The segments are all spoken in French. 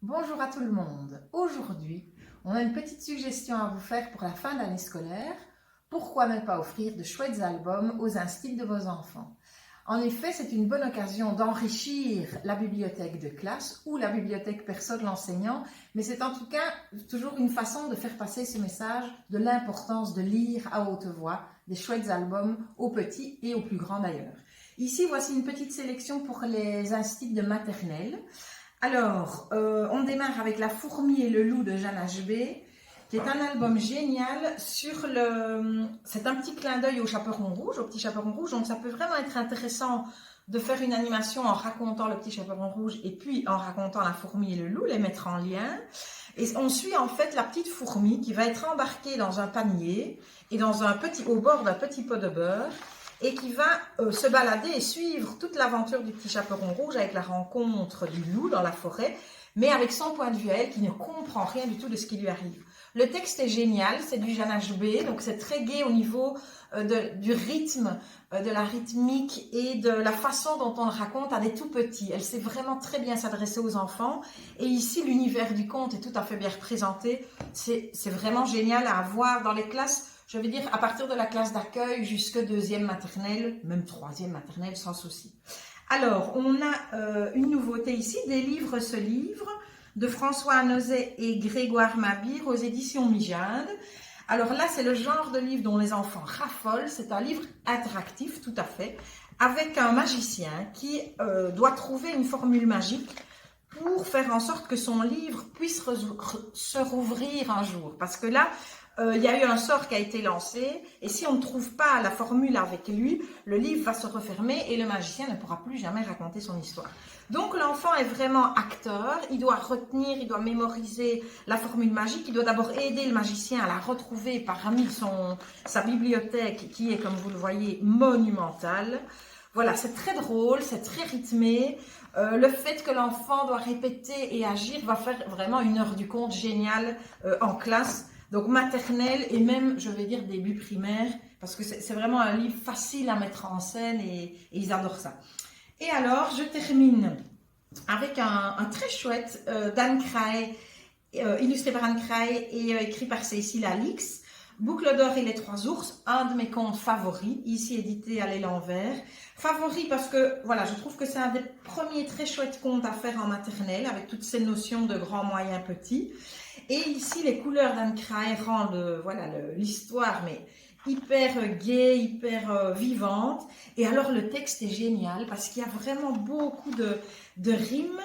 Bonjour à tout le monde. Aujourd'hui, on a une petite suggestion à vous faire pour la fin d'année scolaire. Pourquoi ne pas offrir de chouettes albums aux instits de vos enfants? En effet, c'est une bonne occasion d'enrichir la bibliothèque de classe ou la bibliothèque perso de l'enseignant, mais c'est en tout cas toujours une façon de faire passer ce message de l'importance de lire à haute voix des chouettes albums aux petits et aux plus grands d'ailleurs. Ici, voici une petite sélection pour les instits de maternelle. Alors, on démarre avec La fourmi et le loup de Jeanne HB, qui est un album génial sur le... C'est un petit clin d'œil au chaperon rouge, au petit chaperon rouge, donc ça peut vraiment être intéressant de faire une animation en racontant le petit chaperon rouge et puis en racontant la fourmi et le loup, les mettre en lien. Et on suit en fait la petite fourmi qui va être embarquée dans un panier et au bord d'un petit pot de beurre, et qui va se balader et suivre toute l'aventure du petit chaperon rouge avec la rencontre du loup dans la forêt, mais avec son point de vue à elle qui ne comprend rien du tout de ce qui lui arrive. Le texte est génial, c'est du Jeanne HB, donc c'est très gai au niveau du rythme, de la rythmique et de la façon dont on le raconte à des tout petits. Elle sait vraiment très bien s'adresser aux enfants, et ici l'univers du conte est tout à fait bien représenté. C'est vraiment génial à avoir dans les classes. Je veux dire, à partir de la classe d'accueil jusqu'à deuxième maternelle, même troisième maternelle, sans souci. Alors, on a une nouveauté ici, Des livres se livrent, de François Anozet et Grégoire Mabire aux éditions Mijade. Alors là, c'est le genre de livre dont les enfants raffolent. C'est un livre interactif, tout à fait, avec un magicien qui doit trouver une formule magique pour faire en sorte que son livre puisse se rouvrir un jour. Parce que là, il y a eu un sort qui a été lancé, et si on ne trouve pas la formule avec lui, le livre va se refermer et le magicien ne pourra plus jamais raconter son histoire. Donc l'enfant est vraiment acteur, il doit retenir, il doit mémoriser la formule magique, il doit d'abord aider le magicien à la retrouver parmi sa bibliothèque qui est, comme vous le voyez, monumentale. Voilà, c'est très drôle, c'est très rythmé. Le fait que l'enfant doit répéter et agir va faire vraiment une heure du conte géniale en classe. Donc maternelle et même, je vais dire, début primaire, parce que c'est vraiment un livre facile à mettre en scène et ils adorent ça. Et alors, je termine avec un très chouette d'Anne Craye, illustré par Anne Craye et écrit par Cécile Alix. Boucle d'or et les trois ours, un de mes contes favoris, ici édité à l'élan vert. Favori parce que, voilà, je trouve que c'est un des premiers très chouettes contes à faire en maternelle, avec toutes ces notions de grand, moyen, petit. Et ici, les couleurs d'Anne Craye rendent l'histoire, mais hyper gaie, hyper vivante. Et alors, le texte est génial parce qu'il y a vraiment beaucoup de rimes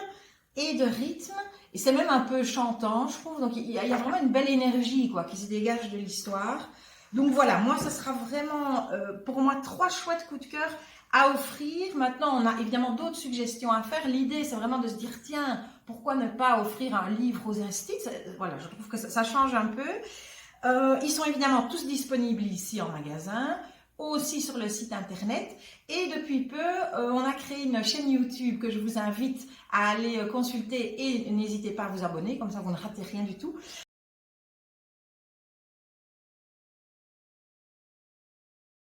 et de rythme. Et c'est même un peu chantant, je trouve. Donc, il y a vraiment une belle énergie qui se dégage de l'histoire. Donc voilà, moi, ce sera vraiment, pour moi, 3 chouettes coups de cœur à offrir. Maintenant, on a évidemment d'autres suggestions à faire. L'idée, c'est vraiment de se dire, tiens, pourquoi ne pas offrir un livre aux instits? Voilà, je trouve que ça change un peu. Ils sont évidemment tous disponibles ici en magasin, aussi sur le site internet, et depuis peu on a créé une chaîne YouTube que je vous invite à aller consulter, et n'hésitez pas à vous abonner, comme ça vous ne ratez rien du tout.